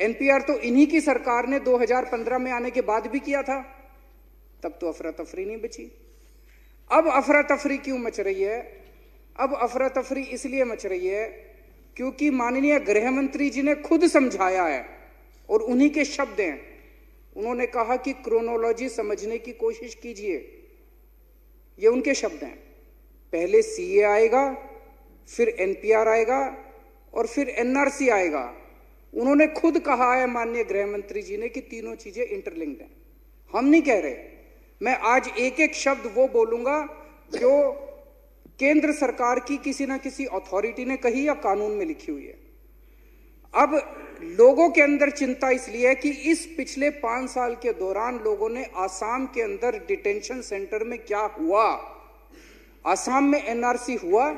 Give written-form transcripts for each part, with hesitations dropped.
NPR तो इन्हीं की सरकार ने 2015 में आने के बाद भी किया था, तब तो अफरा तफरी नहीं बची। अब अफरा तफरी क्यों मच रही है? अब अफरा तफरी इसलिए मच रही है क्योंकि माननीय गृह मंत्री जी ने खुद समझाया है, और उन्हीं के शब्द हैं। उन्होंने कहा कि क्रोनोलॉजी समझने की कोशिश कीजिए, ये उनके शब्द हैं। पहले सीए आएगा, फिर एनपीआर आएगा, और फिर एनआरसी आएगा। उन्होंने खुद कहा है माननीय गृह मंत्री जी ने कि तीनों चीजें इंटरलिंक्ड हैं। हम नहीं कह रहे। मैं आज एक एक शब्द वो बोलूंगा जो केंद्र सरकार की किसी ना किसी अथॉरिटी ने कही या कानून में लिखी हुई है। अब लोगों के अंदर चिंता इसलिए है कि इस पिछले 5 साल के दौरान लोगों ने आसाम के अंदर डिटेंशन सेंटर में क्या हुआ। आसाम में एनआरसी हुआ।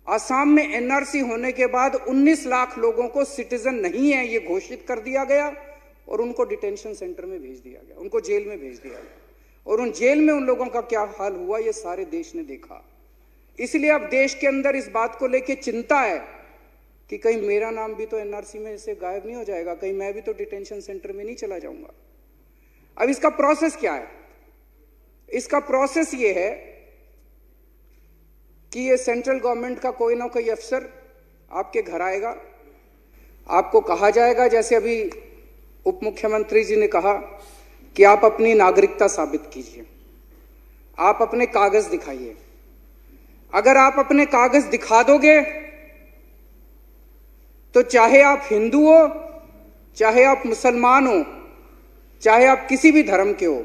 आसाम में एनआरसी होने के बाद 19 लाख लोगों को सिटीजन नहीं है ये घोषित कर दिया गया, और उनको डिटेंशन सेंटर में भेज दिया गया, उनको जेल में भेज दिया गया। और उन जेल में उन लोगों का क्या हाल हुआ ये सारे देश ने देखा। इसलिए अब देश के अंदर इस बात को लेकर चिंता है कि कहीं मेरा नाम भी तो एनआरसी में से गायब नहीं हो जाएगा, कहीं मैं भी तो डिटेंशन सेंटर में नहीं चला जाऊंगा। अब इसका प्रोसेस क्या है? इसका प्रोसेस ये है कि ये सेंट्रल गवर्नमेंट का कोई ना कोई अफसर आपके घर आएगा, आपको कहा जाएगा, जैसे अभी उप मुख्यमंत्री जी ने कहा कि आप अपनी नागरिकता साबित कीजिए, आप अपने कागज दिखाइए। अगर आप अपने कागज दिखा दोगे तो चाहे आप हिंदू हो, चाहे आप मुसलमान हो, चाहे आप किसी भी धर्म के हो,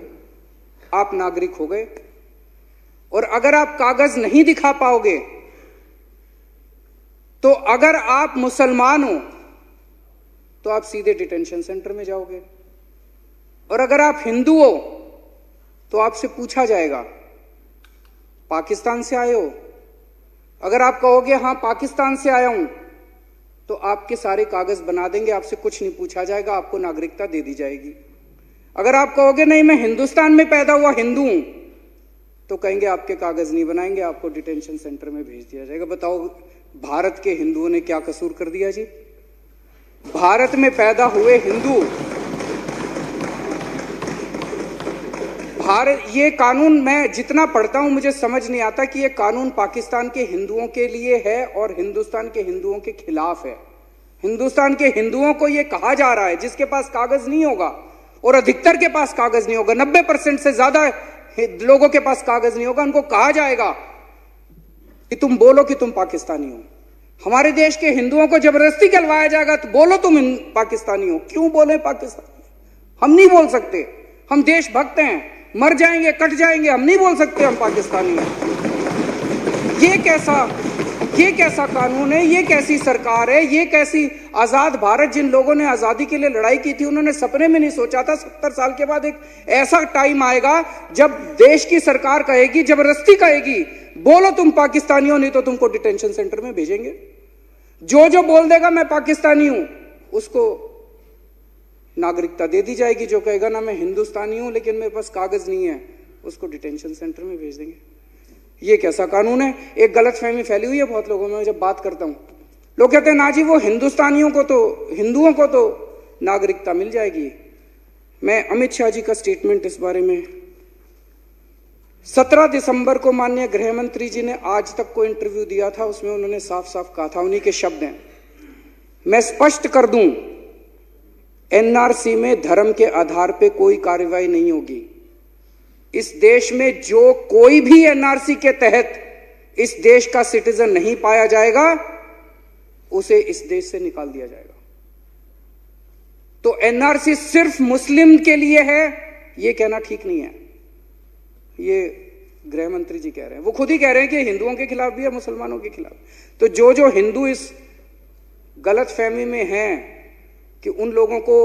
आप नागरिक हो गए। और अगर आप कागज नहीं दिखा पाओगे तो अगर आप मुसलमान हो तो आप सीधे डिटेंशन सेंटर में जाओगे, और अगर आप हिंदू हो तो आपसे पूछा जाएगा पाकिस्तान से आए हो। अगर आप कहोगे हाँ पाकिस्तान से आया हूं तो आपके सारे कागज बना देंगे, आपसे कुछ नहीं पूछा जाएगा, आपको नागरिकता दे दी जाएगी। अगर आप कहोगे नहीं मैं हिंदुस्तान में पैदा हुआ हिंदू हूं तो कहेंगे आपके कागज नहीं बनाएंगे, आपको डिटेंशन सेंटर में भेज दिया जाएगा। बताओ भारत के हिंदुओं ने क्या कसूर कर दिया जी? भारत में पैदा हुए हिंदू, भारत, ये कानून मैं जितना पढ़ता हूं मुझे समझ नहीं आता कि ये कानून पाकिस्तान के हिंदुओं के लिए है और हिंदुस्तान के हिंदुओं के खिलाफ है। हिंदुस्तान के हिंदुओं को ये कहा जा रहा है जिसके पास कागज नहीं होगा, और अधिकतर के पास कागज नहीं होगा, 90% से ज्यादा लोगों के पास कागज नहीं होगा, उनको कहा जाएगा कि तुम बोलो कि तुम पाकिस्तानी हो। हमारे देश के हिंदुओं को जबरदस्ती कहलवाया जाएगा तो बोलो तुम पाकिस्तानी हो। क्यों बोले पाकिस्तानी? हम नहीं बोल सकते, हम देशभक्त हैं, मर जाएंगे कट जाएंगे, हम नहीं बोल सकते हम पाकिस्तानी हैं। ये कैसा कानून है? ये कैसी सरकार है? ये कैसी आजाद भारत? जिन लोगों ने आजादी के लिए लड़ाई की थी उन्होंने सपने में नहीं सोचा था 70 साल के बाद एक ऐसा टाइम आएगा जब देश की सरकार कहेगी, जबरदस्ती कहेगी बोलो तुम पाकिस्तानी हो, नहीं तो तुमको डिटेंशन सेंटर में भेजेंगे। जो बोल देगा मैं पाकिस्तानी हूं उसको नागरिकता दे दी जाएगी। जो कहेगा ना मैं हिंदुस्तानी हूं लेकिन मेरे पास कागज नहीं है उसको डिटेंशन सेंटर में भेज देंगे। ये कैसा कानून है? एक गलतफहमी फैली हुई है बहुत लोगों में। जब बात करता हूं लोग कहते हैं ना जी वो हिंदुस्तानियों को तो, हिंदुओं को तो नागरिकता मिल जाएगी। मैं अमित शाह जी का स्टेटमेंट इस बारे में 17 दिसंबर को माननीय गृह मंत्री जी ने आज तक को इंटरव्यू दिया था, उसमें उन्होंने साफ साफ कहा था, उन्हीं के शब्द हैं, मैं स्पष्ट कर दूं एनआरसी में धर्म के आधार पे कोई कार्रवाई नहीं होगी। इस देश में जो कोई भी एनआरसी के तहत इस देश का सिटीजन नहीं पाया जाएगा उसे इस देश से निकाल दिया जाएगा। तो एनआरसी सिर्फ मुस्लिम के लिए है ये कहना ठीक नहीं है। ये गृह मंत्री जी कह रहे हैं, वो खुद ही कह रहे हैं कि हिंदुओं के खिलाफ भी है, मुसलमानों के खिलाफ। तो जो हिंदू इस गलत फहमी में हैं कि उन लोगों को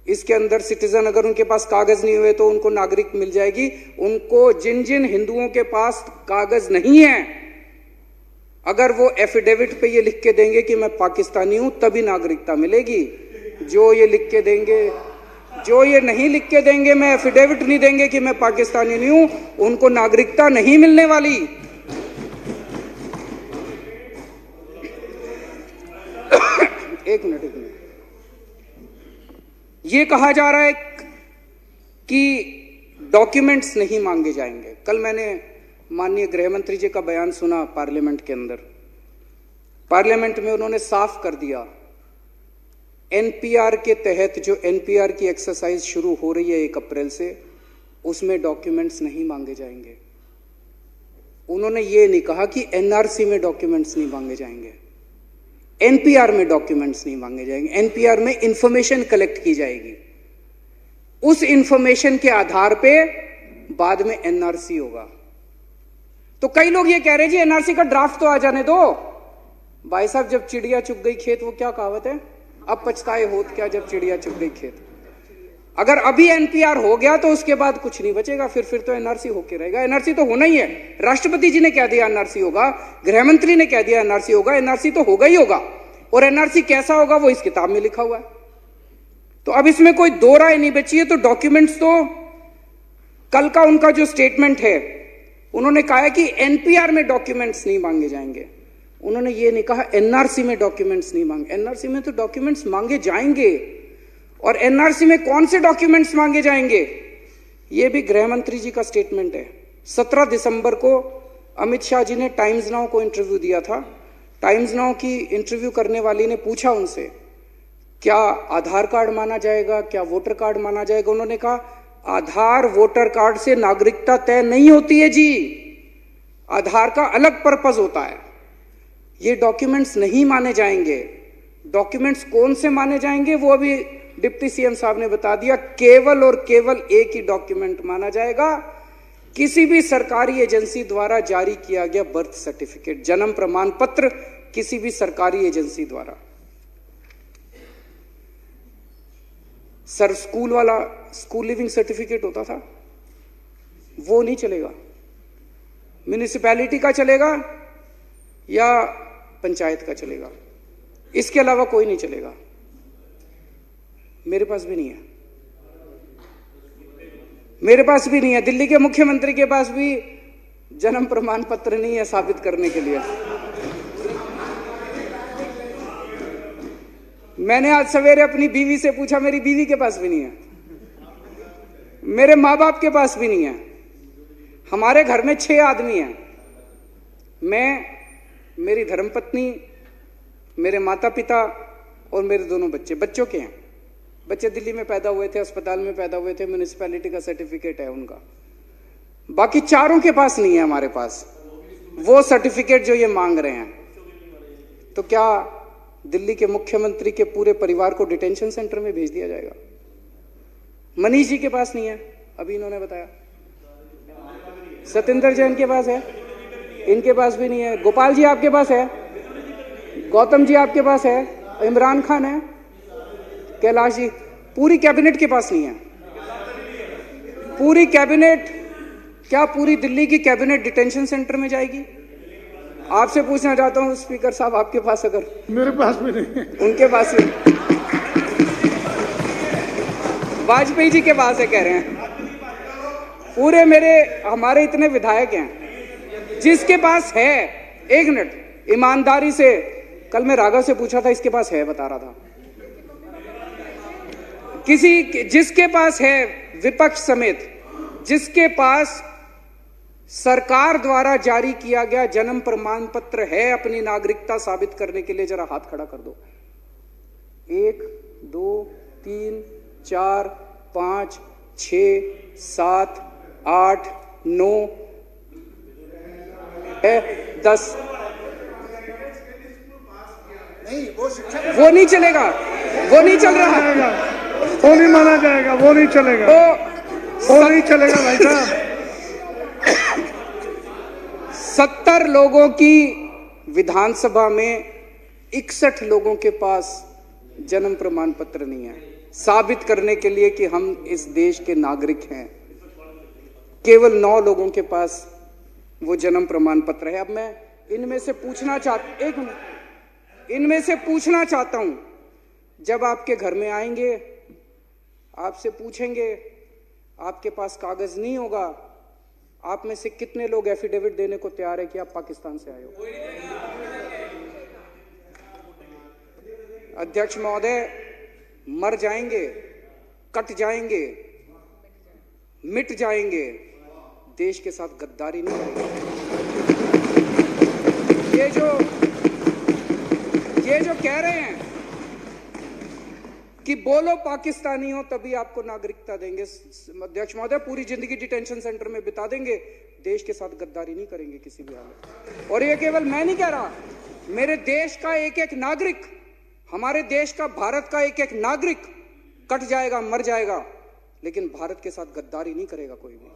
इसके अंदर सिटीजन अगर उनके पास कागज नहीं हुए तो उनको नागरिक मिल जाएगी, उनको जिन हिंदुओं के पास कागज नहीं है अगर वो एफिडेविट पे ये लिख के देंगे कि मैं पाकिस्तानी हूं तभी नागरिकता मिलेगी। जो ये नहीं लिख के देंगे, मैं एफिडेविट नहीं देंगे कि मैं पाकिस्तानी नहीं हूं, उनको नागरिकता नहीं मिलने वाली। एक मिनट ये कहा जा रहा है कि डॉक्यूमेंट्स नहीं मांगे जाएंगे। कल मैंने माननीय गृह मंत्री जी का बयान सुना पार्लियामेंट के अंदर। पार्लियामेंट में उन्होंने साफ कर दिया, एनपीआर के तहत जो एनपीआर की एक्सरसाइज शुरू हो रही है 1 अप्रैल से, उसमें डॉक्यूमेंट्स नहीं मांगे जाएंगे। उन्होंने ये नहीं कहा कि एनआरसी में डॉक्यूमेंट्स नहीं मांगे जाएंगे, एनपीआर में डॉक्यूमेंट्स नहीं मांगे जाएंगे। एनपीआर में इंफॉर्मेशन कलेक्ट की जाएगी, उस इंफॉर्मेशन के आधार पे बाद में एनआरसी होगा। तो कई लोग ये कह रहे जी एनआरसी का ड्राफ्ट तो आ जाने दो। भाई साहब, जब चिड़िया चुग गई खेत, वो क्या कहावत है, अब पछताए होत क्या जब चिड़िया चुग गई खेत। अगर अभी एनपीआर हो गया तो उसके बाद कुछ नहीं बचेगा, फिर तो एनआरसी होके रहेगा। एनआरसी तो होना ही है। राष्ट्रपति जी ने कह दिया एनआरसी होगा, गृह मंत्री ने कह दिया एनआरसी होगा, एनआरसी तो होगा ही होगा। और एनआरसी कैसा होगा वो इस किताब में लिखा हुआ है। तो अब इसमें कोई दो राय नहीं बची है। तो डॉक्यूमेंट्स तो कल का उनका जो स्टेटमेंट है, उन्होंने कहा है कि एनपीआर में डॉक्यूमेंट्स नहीं मांगे जाएंगे। उन्होंने ये नहीं कहा एनआरसी में डॉक्यूमेंट्स नहीं मांगे। एनआरसी में तो डॉक्यूमेंट्स मांगे जाएंगे। और एनआरसी में कौन से डॉक्यूमेंट्स मांगे जाएंगे, ये भी गृह मंत्री जी का स्टेटमेंट है। 17 दिसंबर को अमित शाह जी ने टाइम्स नाउ को इंटरव्यू दिया था। टाइम्स नाउ की इंटरव्यू करने वाली ने पूछा उनसे, क्या आधार कार्ड माना जाएगा, क्या वोटर कार्ड माना जाएगा। उन्होंने कहा आधार वोटर कार्ड से नागरिकता तय नहीं होती है जी, आधार का अलग पर्पस होता है। ये डॉक्यूमेंट्स नहीं माने जाएंगे। डॉक्यूमेंट्स कौन से माने जाएंगे वो अभी डिप्टी सीएम साहब ने बता दिया। केवल और केवल एक ही डॉक्यूमेंट माना जाएगा, किसी भी सरकारी एजेंसी द्वारा जारी किया गया बर्थ सर्टिफिकेट, जन्म प्रमाण पत्र, किसी भी सरकारी एजेंसी द्वारा। सर, स्कूल वाला स्कूल लिविंग सर्टिफिकेट होता था, वो नहीं चलेगा। म्युनिसिपैलिटी का चलेगा या पंचायत का चलेगा, इसके अलावा कोई नहीं चलेगा। मेरे पास भी नहीं है, मेरे पास भी नहीं है। दिल्ली के मुख्यमंत्री के पास भी जन्म प्रमाण पत्र नहीं है साबित करने के लिए। मैंने आज सवेरे अपनी बीवी से पूछा, मेरी बीवी के पास भी नहीं है, मेरे माँ बाप के पास भी नहीं है। हमारे घर में 6 आदमी हैं, मैं, मेरी धर्मपत्नी, मेरे माता पिता और मेरे दोनों बच्चे। बच्चों के हैं, बच्चे दिल्ली में पैदा हुए थे, अस्पताल में पैदा हुए थे, म्युनिसिपैलिटी का सर्टिफिकेट है उनका। बाकी चारों के पास नहीं है हमारे पास वो सर्टिफिकेट जो ये मांग रहे हैं। तो क्या दिल्ली के मुख्यमंत्री के पूरे परिवार को डिटेंशन सेंटर में भेज दिया जाएगा? मनीष जी के पास नहीं है, अभी इन्होंने बताया। सत्येंद्र जैन के पास है, इनके पास भी नहीं है। गोपाल जी आपके पास है, गौतम जी आपके पास है, इमरान खान है, कैलाश जी, पूरी कैबिनेट के पास नहीं है। पूरी कैबिनेट, क्या पूरी दिल्ली की कैबिनेट डिटेंशन सेंटर में जाएगी? आपसे पूछना चाहता हूं स्पीकर साहब, आपके पास अगर? मेरे पास भी नहीं, उनके पास भी, वाजपेयी जी के पास है कह रहे हैं। पूरे हमारे इतने विधायक हैं, जिसके पास है, एक मिनट ईमानदारी से, कल मैं राघव से पूछा था, इसके पास है, बता रहा था। जिसके पास है, विपक्ष समेत, जिसके पास सरकार द्वारा जारी किया गया जन्म प्रमाण पत्र है अपनी नागरिकता साबित करने के लिए, जरा हाथ खड़ा कर दो। 1 2 3 4 5 6 7 8 9 10। वो नहीं चलेगा, वो नहीं चल रहा, वो नहीं माना जाएगा, वो नहीं चलेगा, वो नहीं चलेगा भाई साहब। 70 लोगों की विधानसभा में 61 लोगों के पास जन्म प्रमाण पत्र नहीं है साबित करने के लिए कि हम इस देश के नागरिक हैं। केवल 9 लोगों के पास वो जन्म प्रमाण पत्र है। अब मैं इनमें से पूछना चाहता हूं, जब आपके घर में आएंगे, आपसे पूछेंगे, आपके पास कागज नहीं होगा, आप में से कितने लोग एफिडेविट देने को तैयार है कि आप पाकिस्तान से आए हो? अध्यक्ष महोदय, मर जाएंगे कट जाएंगे, मिट जाएंगे, देश के साथ गद्दारी नहीं करेंगे। ये जो कह रहे हैं कि बोलो पाकिस्तानी हो तभी आपको नागरिकता देंगे, अध्यक्ष महोदय पूरी जिंदगी डिटेंशन सेंटर में बिता देंगे, देश के साथ गद्दारी नहीं करेंगे किसी भी हालत। और ये केवल मैं नहीं कह रहा, मेरे देश का एक एक नागरिक, हमारे देश का, भारत का एक एक नागरिक कट जाएगा, मर जाएगा, लेकिन भारत के साथ गद्दारी नहीं करेगा कोई भी।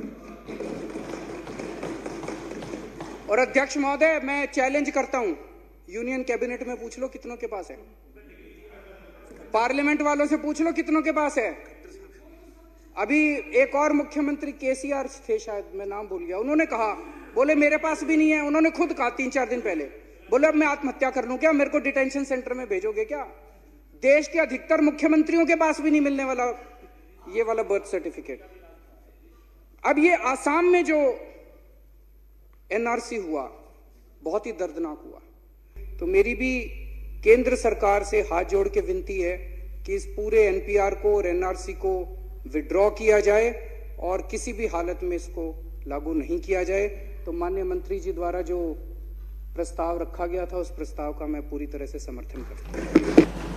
और अध्यक्ष महोदय मैं चैलेंज करता हूं, यूनियन कैबिनेट में पूछ लो कितनों के पास है, पार्लियामेंट वालों से पूछ लो कितनों के पास है। अभी एक और मुख्यमंत्री केसीआर थे शायद, मैं नाम भूल गया, उन्होंने कहा, बोले मेरे पास भी नहीं है, उन्होंने खुद कहा 3-4 दिन पहले, बोले अब मैं आत्महत्या कर लूं क्या, मेरे को डिटेंशन सेंटर में भेजोगे क्या। देश के अधिकतर मुख्यमंत्रियों के पास भी नहीं मिलने वाला ये वाला बर्थ सर्टिफिकेट। अब ये आसाम में जो एनआरसी हुआ बहुत ही दर्दनाक हुआ, तो मेरी भी केंद्र सरकार से हाथ जोड़ के विनती है कि इस पूरे एनपीआर को और एनआरसी को विड्रॉ किया जाए और किसी भी हालत में इसको लागू नहीं किया जाए। तो माननीय मंत्री जी द्वारा जो प्रस्ताव रखा गया था उस प्रस्ताव का मैं पूरी तरह से समर्थन करता हूं।